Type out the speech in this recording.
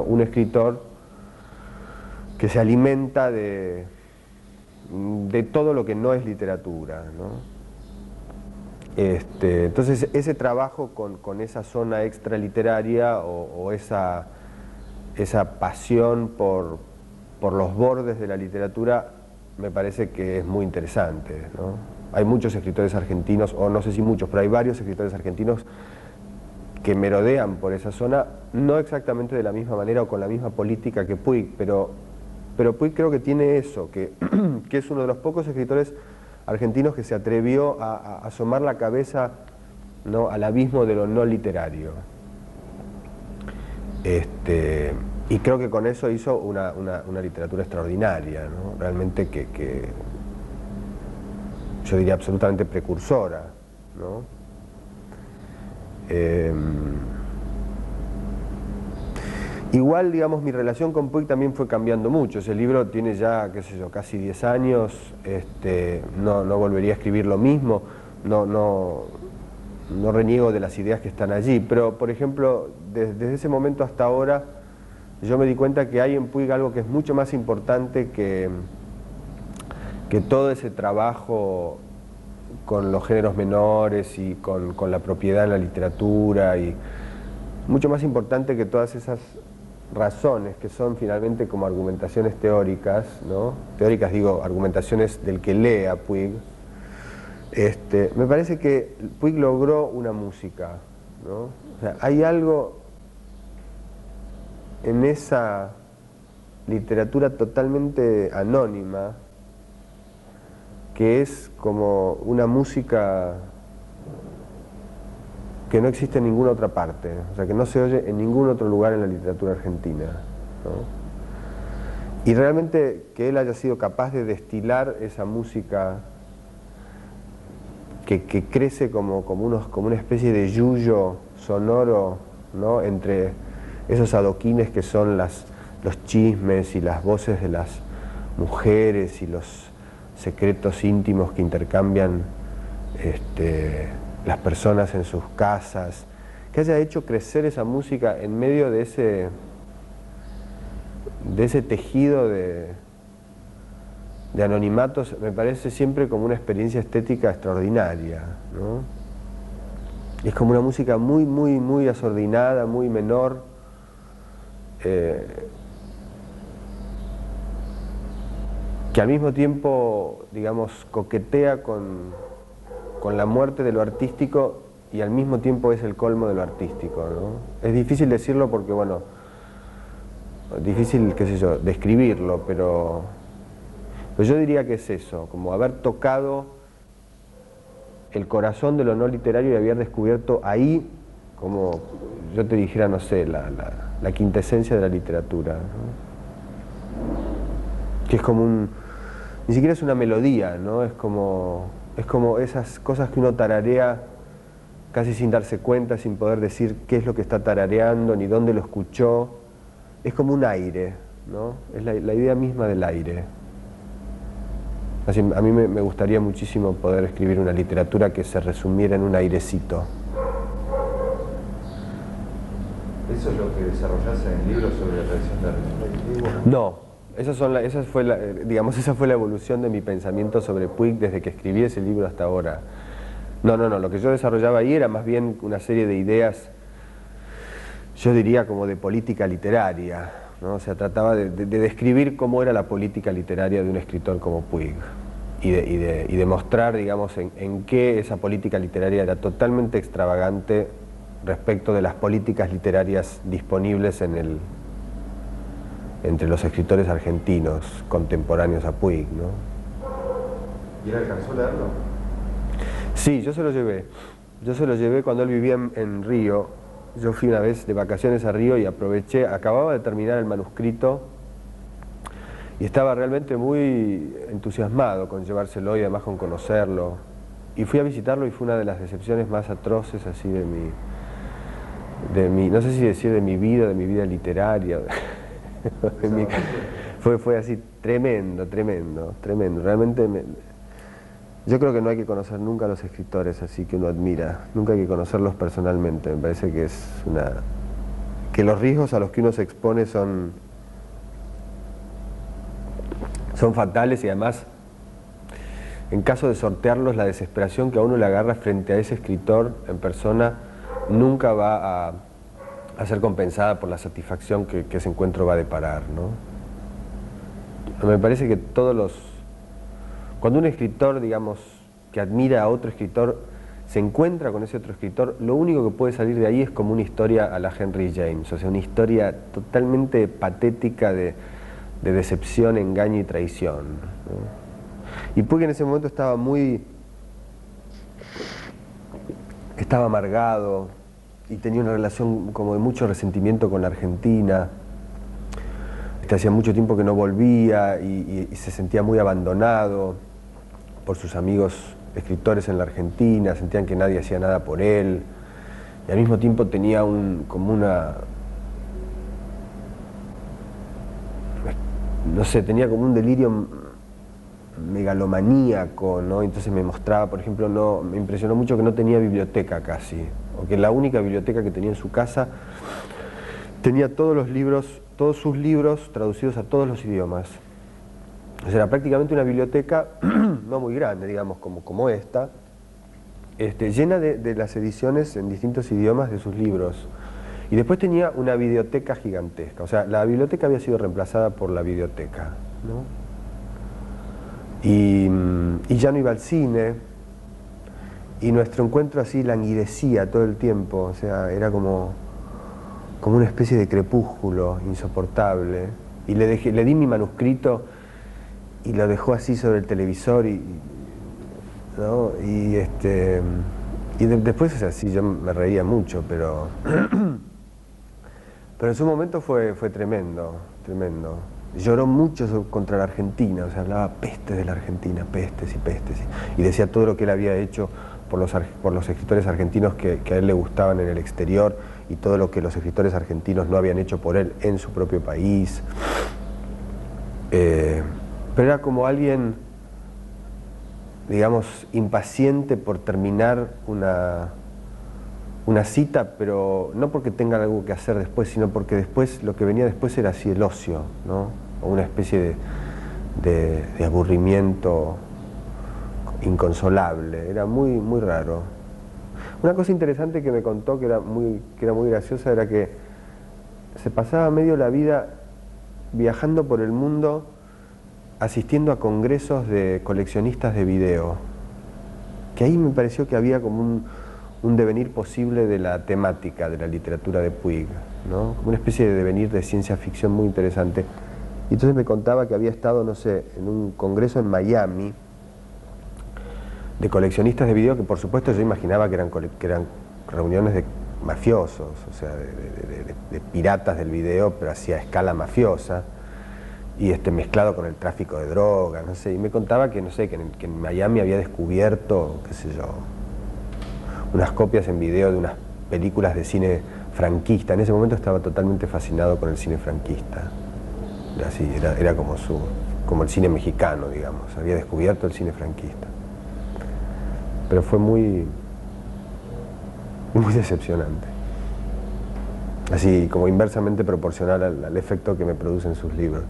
un escritor que se alimenta de todo lo que no es literatura, ¿no? Entonces ese trabajo con esa zona extraliteraria o esa pasión por los bordes de la literatura me parece que es muy interesante, ¿no? Hay muchos escritores argentinos, o no sé si muchos, pero hay varios escritores argentinos que merodean por esa zona, no exactamente de la misma manera o con la misma política que Puig, pero Puig creo que tiene eso, que es uno de los pocos escritores argentinos que se atrevió a asomar la cabeza, ¿no?, al abismo de lo no literario. Y creo que con eso hizo una literatura extraordinaria, ¿no? Realmente que yo diría absolutamente precursora, ¿no? Igual, digamos, mi relación con Puig también fue cambiando mucho. Ese libro tiene ya, qué sé yo, casi 10 años, no volvería a escribir lo mismo, no reniego de las ideas que están allí, pero, por ejemplo, desde ese momento hasta ahora, yo me di cuenta que hay en Puig algo que es mucho más importante que todo ese trabajo con los géneros menores y con la propiedad en la literatura, y mucho más importante que todas esas razones que son finalmente como argumentaciones teóricas, ¿no? Teóricas, digo, argumentaciones del que lee a Puig. Me parece que Puig logró una música, ¿no? O sea, hay algo en esa literatura totalmente anónima que es como una música que no existe en ninguna otra parte, o sea, que no se oye en ningún otro lugar en la literatura argentina, ¿no? Y realmente que él haya sido capaz de destilar esa música que crece como una especie de yuyo sonoro, ¿no?, entre esos adoquines que son los chismes y las voces de las mujeres y los secretos íntimos que intercambian las personas en sus casas, que haya hecho crecer esa música en medio de ese tejido de anonimatos, me parece siempre como una experiencia estética extraordinaria, ¿no? Es como una música muy, muy, muy asordinada, muy menor, que al mismo tiempo, digamos, coquetea con la muerte de lo artístico y al mismo tiempo es el colmo de lo artístico, ¿no? Es difícil decirlo porque, bueno, difícil, qué sé yo, describirlo, pero yo diría que es eso, como haber tocado el corazón de lo no literario y haber descubierto ahí, como yo te dijera, no sé, la quintesencia de la literatura, ¿no? Que es como ni siquiera es una melodía, ¿no? Es como esas cosas que uno tararea casi sin darse cuenta, sin poder decir qué es lo que está tarareando, ni dónde lo escuchó. Es como un aire, ¿no? Es la idea misma del aire. Así, a mí me gustaría muchísimo poder escribir una literatura que se resumiera en un airecito. ¿Eso es lo que desarrollaste en el libro sobre la tradición de Argentina? No, esa fue la evolución de mi pensamiento sobre Puig desde que escribí ese libro hasta ahora. No, lo que yo desarrollaba ahí era más bien una serie de ideas, yo diría como de política literaria, ¿no? O sea, trataba de describir cómo era la política literaria de un escritor como Puig y de mostrar, digamos, en qué esa política literaria era totalmente extravagante respecto de las políticas literarias disponibles entre los escritores argentinos contemporáneos a Puig, ¿no? ¿Y él alcanzó a leerlo? Sí, yo se lo llevé cuando él vivía en Río. Yo fui una vez de vacaciones a Río y aproveché, acababa de terminar el manuscrito y estaba realmente muy entusiasmado con llevárselo y además con conocerlo. Y fui a visitarlo y fue una de las decepciones más atroces así de mi no sé si decir de mi vida literaria. Fue así tremendo. Realmente yo creo que no hay que conocer nunca a los escritores así que uno admira, nunca hay que conocerlos personalmente. Me parece que que los riesgos a los que uno se expone son fatales, y además, en caso de sortearlos, la desesperación que a uno le agarra frente a ese escritor en persona nunca va a ser compensada por la satisfacción que ese encuentro va a deparar, ¿no? Me parece que cuando un escritor, digamos, que admira a otro escritor, se encuentra con ese otro escritor, lo único que puede salir de ahí es como una historia a la Henry James, o sea, una historia totalmente patética de decepción, engaño y traición, ¿no? Y Puig en ese momento estaba amargado y tenía una relación como de mucho resentimiento con la Argentina. Hacía mucho tiempo que no volvía y se sentía muy abandonado por sus amigos escritores en la Argentina, sentían que nadie hacía nada por él, y al mismo tiempo tenía tenía como un delirio megalomaníaco, ¿no? Entonces me mostraba, por ejemplo, me impresionó mucho que no tenía biblioteca casi, o que la única biblioteca que tenía en su casa tenía todos sus libros traducidos a todos los idiomas. O sea, era prácticamente una biblioteca no muy grande, digamos, como esta, llena de las ediciones en distintos idiomas de sus libros. Y después tenía una videoteca gigantesca, o sea, la biblioteca había sido reemplazada por la videoteca, ¿no? Y ya no iba al cine, y nuestro encuentro así languidecía todo el tiempo, o sea, era como una especie de crepúsculo insoportable. Y le di mi manuscrito y lo dejó así sobre el televisor, ¿no? Después, o sea, sí, yo me reía mucho, pero en su momento fue tremendo, tremendo. Lloró mucho contra la Argentina, o sea, hablaba pestes de la Argentina, pestes y pestes, y decía todo lo que él había hecho por los escritores argentinos que a él le gustaban en el exterior, y todo lo que los escritores argentinos no habían hecho por él en su propio país. Pero era como alguien, digamos, impaciente por terminar una cita, pero no porque tenga algo que hacer después, sino porque después, lo que venía después era así el ocio, ¿no? O una especie de aburrimiento inconsolable. Era muy, muy raro. Una cosa interesante que me contó, que era muy graciosa, era que se pasaba medio la vida viajando por el mundo, asistiendo a congresos de coleccionistas de video, que ahí me pareció que había como un devenir posible de la temática de la literatura de Puig, ¿no? Como una especie de devenir de ciencia ficción muy interesante. Y entonces me contaba que había estado, no sé, en un congreso en Miami de coleccionistas de video, que por supuesto yo imaginaba que eran reuniones de mafiosos, o sea, de piratas del video, pero así a escala mafiosa, y mezclado con el tráfico de drogas, no sé. Y me contaba que, no sé, que en Miami había descubierto, qué sé yo, unas copias en video de unas películas de cine franquista. En ese momento estaba totalmente fascinado con el cine franquista. Así, era como el cine mexicano, digamos. Había descubierto el cine franquista. Pero fue muy decepcionante. Así como inversamente proporcional al efecto que me producen sus libros.